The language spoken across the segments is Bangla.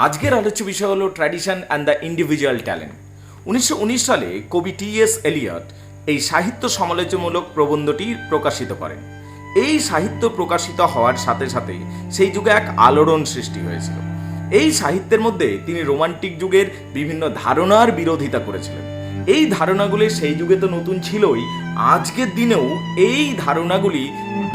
আজকের আলোচ্য বিষয় হলো tradition and the individual talent. 1919 সালে কবি টি.এস. এলিয়ট এই সাহিত্য সমালোচনামূলক প্রবন্ধটি প্রকাশিত করেন। এই সাহিত্য প্রকাশিত হওয়ার সাথে সাথে সেই যুগে এক আলোড়ন সৃষ্টি হয়েছিল। এই সাহিত্যের মধ্যে তিনি রোমান্টিক যুগের বিভিন্ন ধারণার বিরোধিতা করেছিলেন। এই গুলি সেই যুগে তো নতুন ছিলই, আজকের দিনেও এই ধারণাগুলি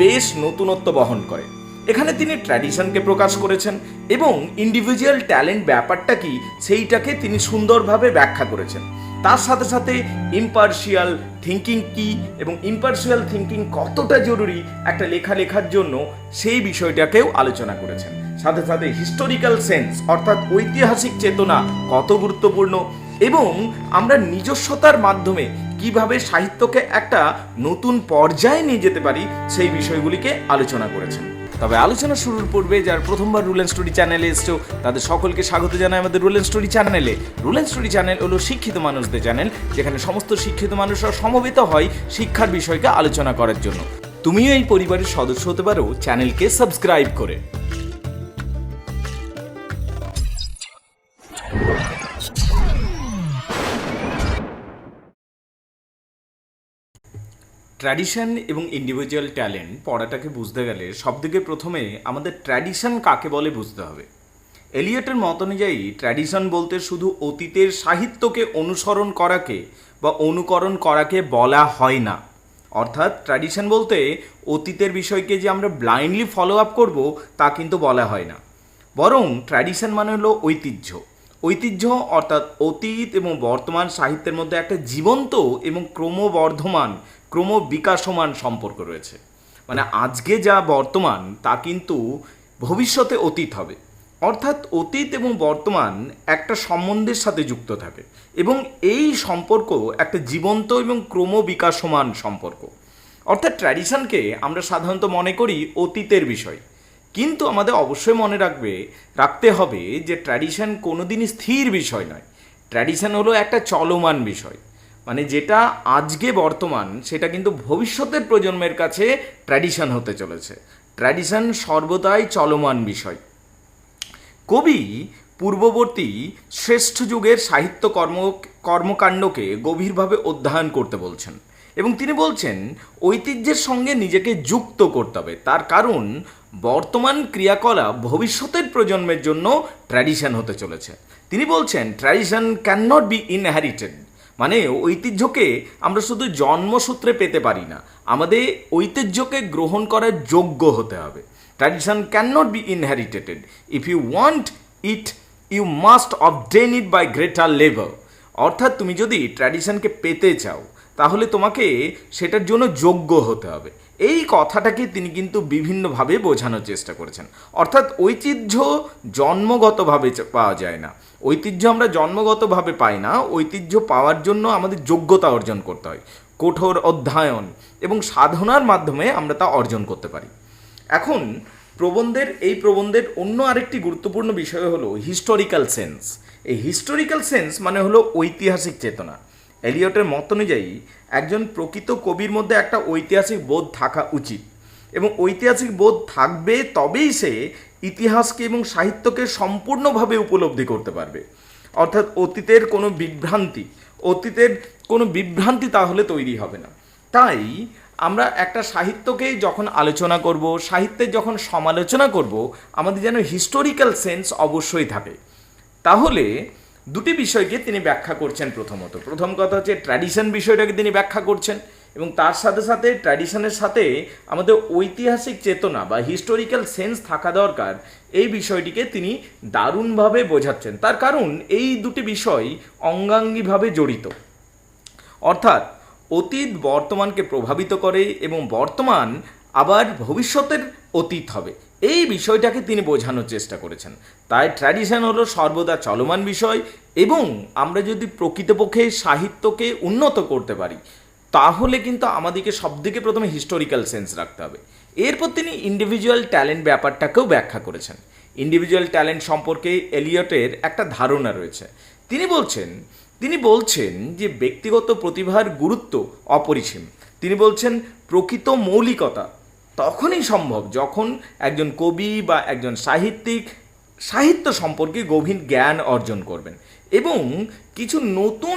বেশ নতুনত্ব বহন করে। এখানে তিনি ট্র্যাডিশনকে প্রকাশ করেছেন এবং ইন্ডিভিজুয়াল ট্যালেন্ট ব্যাপারটা কি সেইটাকে তিনি সুন্দরভাবে ব্যাখ্যা করেছেন। তার সাথে সাথে ইম্পার্শিয়াল থিঙ্কিং কি এবং ইম্পার্শিয়াল থিঙ্কিং কতটা জরুরি একটা লেখার জন্য সেই বিষয়টাকেও আলোচনা করেছেন। সাথে সাথে হিস্টোরিক্যাল সেন্স অর্থাৎ ঐতিহাসিক চেতনা কত গুরুত্বপূর্ণ এবং আমরা নিজস্বতার মাধ্যমে কিভাবে সাহিত্যকে একটা নতুন পর্যায়ে নিয়ে যেতে পারি সেই বিষয়গুলিকে আলোচনা করেছেন। তবে আলোচনা শুরুর পূর্বে যারা প্রথমবার রুল অ্যান্ড স্টোরি চ্যানেলে এসছো তাদের সকলকে স্বাগত জানাই আমাদের রুল অ্যান্ড স্টোরি চ্যানেলে। রুল অ্যান্ড স্টোরি চ্যানেল হলো শিক্ষিত মানুষদের চ্যানেল, যেখানে সমস্ত শিক্ষিত মানুষরা সমবেত হয় শিক্ষার বিষয়কে আলোচনা করার জন্য। তুমিও এই পরিবারের সদস্য হতে পারো চ্যানেলকে সাবস্ক্রাইব করে। ট্র্যাডিশন এবং ইন্ডিভিজুয়াল ট্যালেন্ট পড়াটাকে বুঝতে গেলে সবথেকে প্রথমে আমাদের ট্র্যাডিশন কাকে বলে বুঝতে হবে। এলিয়টের মত অনুযায়ী ট্র্যাডিশন বলতে শুধু অতীতের সাহিত্যকে অনুসরণ করাকে বা অনুকরণ করাকে বলা হয় না। অর্থাৎ ট্র্যাডিশন বলতে অতীতের বিষয়কে যে আমরা ব্লাইন্ডলি ফলো আপ করব তা কিন্তু বলা হয় না, বরং ট্র্যাডিশন মানে হলো ঐতিহ্য। ঐতিহ্য অর্থাৎ অতীত এবং বর্তমান সাহিত্যের মধ্যে একটা জীবন্ত এবং ক্রমবিকাশমান সম্পর্ক রয়েছে। মানে আজকে যা বর্তমান তা কিন্তু ভবিষ্যতে অতীত হবে। অর্থাৎ অতীত এবং বর্তমান একটা সম্বন্ধের সাথে যুক্ত থাকে এবং এই সম্পর্ক একটা জীবন্ত এবং ক্রমবিকাশমান সম্পর্ক। অর্থাৎ ট্র্যাডিশনকে আমরা সাধারণত মনে করি অতীতের বিষয়, কিন্তু আমাদের অবশ্যই মনে রাখতে হবে যে ট্র্যাডিশন কোনোদিনই স্থির বিষয় নয়। ট্র্যাডিশন হলো একটা চলমান বিষয়, মানে যেটা আজকে বর্তমান সেটা কিন্তু ভবিষ্যতের প্রজন্মের কাছে ট্র্যাডিশন হতে চলেছে। ট্র্যাডিশন সর্বদাই চলমান বিষয়। কবি পূর্ববর্তী শ্রেষ্ঠ যুগের সাহিত্য কর্মকাণ্ডকে গভীরভাবে অধ্যয়ন করতে বলছেন এবং তিনি বলছেন ঐতিহ্যের সঙ্গে নিজেকে যুক্ত করতে হবে। তার কারণ বর্তমান ক্রিয়াকলাপ ভবিষ্যতের প্রজন্মের জন্য ট্র্যাডিশন হতে চলেছে। তিনি বলছেন tradition can not be inherited, মানে ঐতিহ্যকে আমরা শুধু জন্মসূত্রে পেতে পারি না, আমাদের ঐতিহ্যকে গ্রহণ করার যোগ্য হতে হবে। Tradition can not be inherited, if you want it you must obtain it by greater level. অর্থাৎ তুমি যদি ট্র্যাডিশনকে পেতে চাও তাহলে তোমাকে সেটার জন্য যোগ্য হতে হবে। এই কথাটাকে তিনি কিন্তু বিভিন্নভাবে বোঝানোর চেষ্টা করেছেন। অর্থাৎ ঐতিহ্য জন্মগতভাবে পাওয়া যায় না, ঐতিহ্য আমরা জন্মগতভাবে পাই না, ঐতিহ্য পাওয়ার জন্য আমাদের যোগ্যতা অর্জন করতে হয়। কঠোর অধ্যয়ন এবং সাধনার মাধ্যমে আমরা তা অর্জন করতে পারি। এখন প্রবন্ধের অন্য আরেকটি গুরুত্বপূর্ণ বিষয় হলো হিস্টোরিক্যাল সেন্স। এই হিস্টোরিক্যাল সেন্স মানে হলো ঐতিহাসিক চেতনা। এলিয়টের মত অনুযায়ী একজন প্রকৃত কবির মধ্যে একটা ঐতিহাসিক বোধ থাকা উচিত এবং ঐতিহাসিক বোধ থাকবে তবেই সে ইতিহাসকে এবং সাহিত্যকে সম্পূর্ণভাবে উপলব্ধি করতে পারবে। অর্থাৎ অতীতের কোনো বিভ্রান্তি তাহলে তৈরি হবে না। তাই আমরা একটা সাহিত্যকে যখন আলোচনা করব, সাহিত্যের যখন সমালোচনা করব, আমাদের যেন হিস্টোরিক্যাল সেন্স অবশ্যই থাকে। তাহলে দুটি বিষয়কে তিনি ব্যাখ্যা করছেন। প্রথম কথা হচ্ছে ট্র্যাডিশন বিষয়টাকে তিনি ব্যাখ্যা করছেন এবং তার সাথে সাথে ট্র্যাডিশনের সাথে আমাদের ঐতিহাসিক চেতনা বা হিস্টোরিক্যাল সেন্স থাকা দরকার, এই বিষয়টিকে তিনি দারুণভাবে বোঝাচ্ছেন। তার কারণ এই দুটি বিষয় অঙ্গাঙ্গিভাবে জড়িত। অর্থাৎ অতীত বর্তমানকে প্রভাবিত করে এবং বর্তমান আবার ভবিষ্যতের অতীত হবে, এই বিষয়টাকে তিনি বোঝানোর চেষ্টা করেছেন। তাই ট্র্যাডিশন হলো সর্বদা চলমান বিষয় এবং আমরা যদি প্রকৃতপক্ষে সাহিত্যকে উন্নত করতে পারি তাহলে কিন্তু আমাদেরকে সবথেকে প্রথমে হিস্টোরিক্যাল সেন্স রাখতে হবে। এরপর তিনি ইন্ডিভিজুয়াল ট্যালেন্ট ব্যাপারটাকেও ব্যাখ্যা করেছেন। ইন্ডিভিজুয়াল ট্যালেন্ট সম্পর্কে এলিয়টের একটা ধারণা রয়েছে। তিনি বলছেন যে ব্যক্তিগত প্রতিভার গুরুত্ব অপরিসীম। তিনি বলছেন প্রকৃত মৌলিকতা তখনই সম্ভব যখন একজন কবি বা একজন সাহিত্যিক সাহিত্য সম্পর্কে গভীর জ্ঞান অর্জন করবেন এবং কিছু নতুন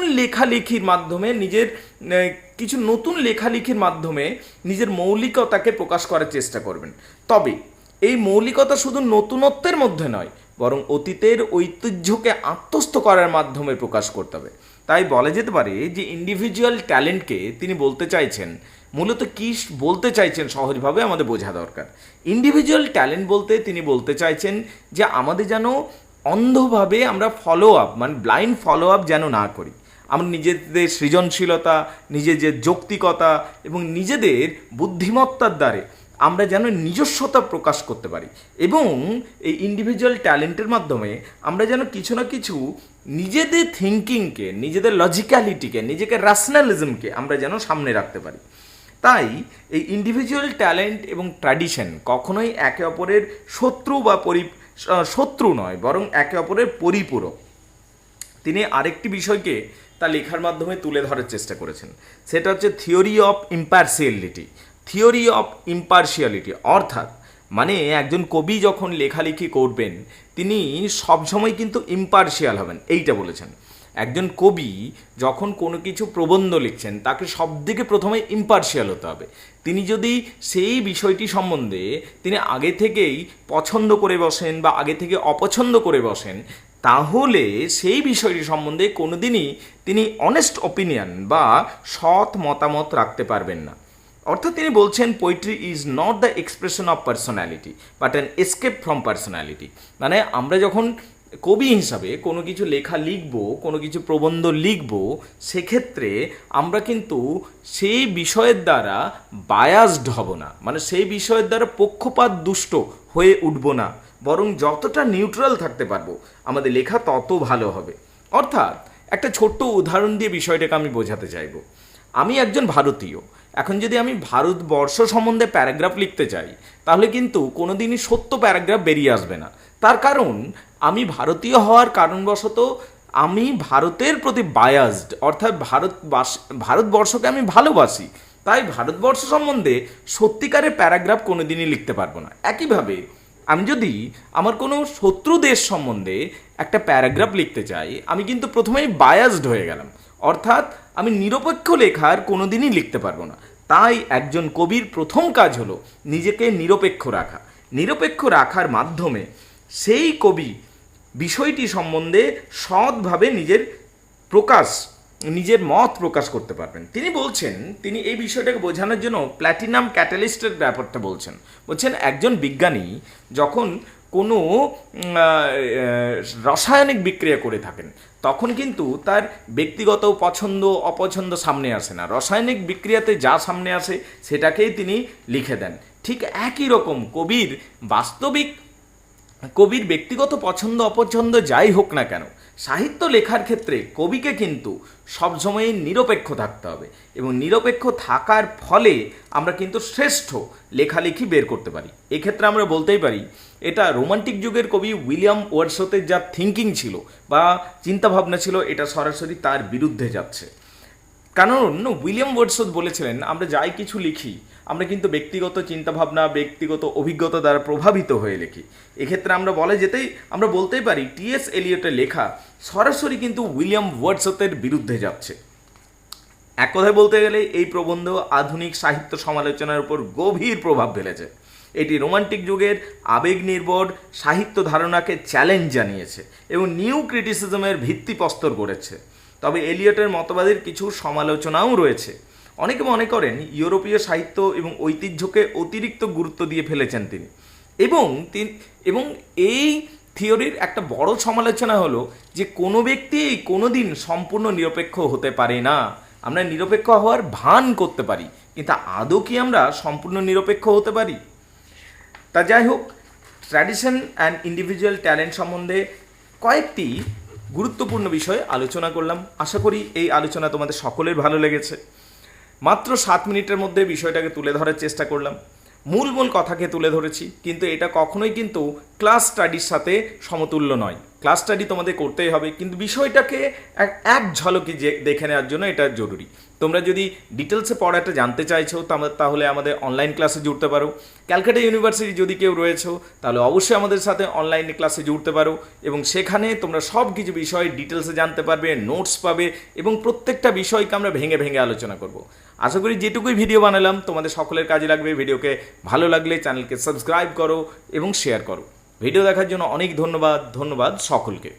লেখালেখির মাধ্যমে নিজের মৌলিকতাকে প্রকাশ করার চেষ্টা করবেন। তবে এই মৌলিকতা শুধু নতুনত্বের মধ্যে নয়, বরং অতীতের ঐতিহ্যকে আত্মস্থ করার মাধ্যমে প্রকাশ করতে হবে। তাই বলা যেতে পারে যে ইন্ডিভিজুয়াল ট্যালেন্টকে তিনি বলতে চাইছেন, মূলত কী বলতে চাইছেন সহজভাবে আমাদের বোঝা দরকার। ইন্ডিভিজুয়াল ট্যালেন্ট বলতে তিনি বলতে চাইছেন যে আমাদের যেন অন্ধভাবে আমরা ফলো আপ, মানে ব্লাইন্ড ফলো আপ যেন না করি। আমরা নিজেদের সৃজনশীলতা, নিজেদের যৌক্তিকতা এবং নিজেদের বুদ্ধিমত্তার দ্বারে আমরা যেন নিজস্বতা প্রকাশ করতে পারি এবং এই ইন্ডিভিজুয়াল ট্যালেন্টের মাধ্যমে আমরা যেন কিছু না কিছু নিজেদের থিঙ্কিংকে, নিজেদের লজিক্যালিটিকে, নিজেকে র্যাশনালিজমকে আমরা যেন সামনে রাখতে পারি। তাই এই ইন্ডিভিজুয়াল ট্যালেন্ট এবং ট্র্যাডিশন কখনোই একে অপরের শত্রু নয়, বরং একে অপরের পরিপূরক। তিনি আরেকটি বিষয়কে তার লেখার মাধ্যমে তুলে ধরার চেষ্টা করেছেন, সেটা হচ্ছে থিওরি অফ ইম্পার্শিয়ালিটি। অর্থাৎ মানে একজন কবি যখন লেখালেখি করবেন তিনি সবসময় কিন্তু ইম্পার্শিয়াল হবেন, এইটা বলেছেন। একজন কবি যখন কোনো কিছু প্রবন্ধ লিখছেন তাকে সবদিকে প্রথমে ইম্পার্শিয়াল হতে হবে। তিনি যদি সেই বিষয়টি সম্বন্ধে তিনি আগে থেকেই পছন্দ করে বসেন বা আগে থেকে অপছন্দ করে বসেন, তাহলে সেই বিষয়টি সম্বন্ধে কোনোদিনই তিনি অনেস্ট ওপিনিয়ন বা সৎ মতামত রাখতে পারবেন না। অর্থাৎ তিনি বলছেন poetry is not the expression of personality but an escape from personality. মানে আমরা যখন কবি হিসাবে কোনো কিছু লেখা লিখব, কোনো কিছু প্রবন্ধ লিখব, সেক্ষেত্রে আমরা কিন্তু সেই বিষয়ের দ্বারা বায়াসড হব না, মানে সেই বিষয়ের দ্বারা পক্ষপাত দুষ্ট হয়ে উঠব না, বরং যতটা নিউট্রাল থাকতে পারবো আমাদের লেখা তত ভালো হবে। অর্থাৎ একটা ছোট্ট উদাহরণ দিয়ে বিষয়টাকে আমি বোঝাতে চাইব। আমি একজন ভারতীয়, এখন যদি আমি ভারতবর্ষ সম্বন্ধে প্যারাগ্রাফ লিখতে চাই তাহলে কিন্তু কোনোদিনই সত্য প্যারাগ্রাফ বেরিয়ে আসবে না। তার কারণ আমি ভারতীয় হওয়ার কারণবশত আমি ভারতের প্রতি বায়াসড, অর্থাৎ ভারতবর্ষকে আমি ভালোবাসি, তাই ভারতবর্ষ সম্বন্ধে সত্যিকারের প্যারাগ্রাফ কোনোদিনই লিখতে পারবো না। একইভাবে আমি যদি আমার কোনো শত্রু দেশ সম্বন্ধে একটা প্যারাগ্রাফ লিখতে চাই, আমি কিন্তু প্রথমেই বায়াসড হয়ে গেলাম, অর্থাৎ আমি নিরপেক্ষ লেখার কোনোদিনই লিখতে পারবো না। তাই একজন কবির প্রথম কাজ হলো নিজেকে নিরপেক্ষ রাখার মাধ্যমে সেই কবি বিষয়টি সম্বন্ধে সৎভাবে নিজের মত প্রকাশ করতে পারবেন। তিনি বলছেন, তিনি এই বিষয়টাকে বোঝানোর জন্য প্ল্যাটিনাম ক্যাটালিস্টের ব্যাপারটা বলছেন একজন বিজ্ঞানী যখন কোনো রাসায়নিক বিক্রিয়া করে থাকেন তখন কিন্তু তার ব্যক্তিগত পছন্দ অপছন্দ সামনে আসে না, রাসায়নিক বিক্রিয়াতে যা সামনে আসে সেটাকেই তিনি লিখে দেন। ঠিক একই রকম কবির ব্যক্তিগত পছন্দ অপছন্দ যাই হোক না কেন, সাহিত্য লেখার ক্ষেত্রে কবিকে কিন্তু সবসময়ই নিরপেক্ষ থাকতে হবে এবং নিরপেক্ষ থাকার ফলে আমরা কিন্তু শ্রেষ্ঠ লেখালেখি বের করতে পারি। এক্ষেত্রে আমরা বলতেই পারি এটা রোমান্টিক যুগের কবি উইলিয়াম ওয়ার্ডসওয়ার্থের যা থিঙ্কিং ছিল বা চিন্তাভাবনা ছিল এটা সরাসরি তার বিরুদ্ধে যাচ্ছে। কারণ উইলিয়াম ওয়ার্ডসওয়ার্থ বলেছিলেন আমরা যাই কিছু লিখি আমরা কিন্তু ব্যক্তিগত চিন্তাভাবনা, ব্যক্তিগত অভিজ্ঞতা দ্বারা প্রভাবিত হয়ে লিখি। এক্ষেত্রে আমরা বলতেই পারি টি.এস. এলিয়টের লেখা সরাসরি কিন্তু উইলিয়াম ওয়ার্ডসওয়ার্থের বিরুদ্ধে যাচ্ছে। এক কথায় বলতে গেলে এই প্রবন্ধ আধুনিক সাহিত্য সমালোচনার উপর গভীর প্রভাব ফেলেছে। এটি রোমান্টিক যুগের আবেগ নির্ভর সাহিত্য ধারণাকে চ্যালেঞ্জ জানিয়েছে এবং নিউ ক্রিটিসিজমের ভিত্তি প্রস্তর করেছে। তবে এলিয়টের মতবাদের কিছু সমালোচনাও রয়েছে। অনেকে মনে করেন ইউরোপীয় সাহিত্য এবং ঐতিহ্যকে অতিরিক্ত গুরুত্ব দিয়ে ফেলেছেন তিনি এবং এই থিওরির একটা বড় সমালোচনা হলো যে কোনো ব্যক্তি কোনোদিন সম্পূর্ণ নিরপেক্ষ হতে পারে না। আমরা নিরপেক্ষ হওয়ার ভান করতে পারি, কিন্তু আদৌ কি আমরা সম্পূর্ণ নিরপেক্ষ হতে পারি? তা যাই হোক, ট্র্যাডিশন অ্যান্ড ইন্ডিভিজুয়াল ট্যালেন্ট সম্বন্ধে কয়েকটি গুরুত্বপূর্ণ বিষয়ে আলোচনা করলাম। আশা করি এই আলোচনা তোমাদের সকলের ভালো লেগেছে। মাত্র 7 মিনিটের মধ্যে বিষয়টাকে তুলে ধরার চেষ্টা করলাম, মূল কথাকে তুলে ধরেছি, কিন্তু এটা কখনোই কিন্তু ক্লাস স্টাডির সাথে সমতুল্য নয়। ক্লাস স্টাডি তোমাদের করতেই হবে, কিন্তু বিষয়টাকে এক ঝলকে দেখে নেওয়ার জন্য এটা জরুরি। তোমরা যদি ডিটেলসে পড়াটা জানতে চাইছো তাহলে আমাদের অনলাইন ক্লাসে জুড়তে পারো। ক্যালকাটা ইউনিভার্সিটি যদি কেউ রয়েছো তাহলে অবশ্যই আমাদের সাথে অনলাইনে ক্লাসে জুড়তে পারো, এবং সেখানে তোমরা সব কিছু বিষয় ডিটেলসে জানতে পারবে, নোটস পাবে, এবং প্রত্যেকটা বিষয়কে আমরা ভেঙে ভেঙে আলোচনা করব। আশা করি যেটুকুই ভিডিও বানালাম তোমাদের সকলের কাজে লাগবে। ভিডিওকে ভালো লাগলে চ্যানেলকে সাবস্ক্রাইব করো এবং শেয়ার করো। ভিডিও দেখার জন্য অনেক ধন্যবাদ সকলকে।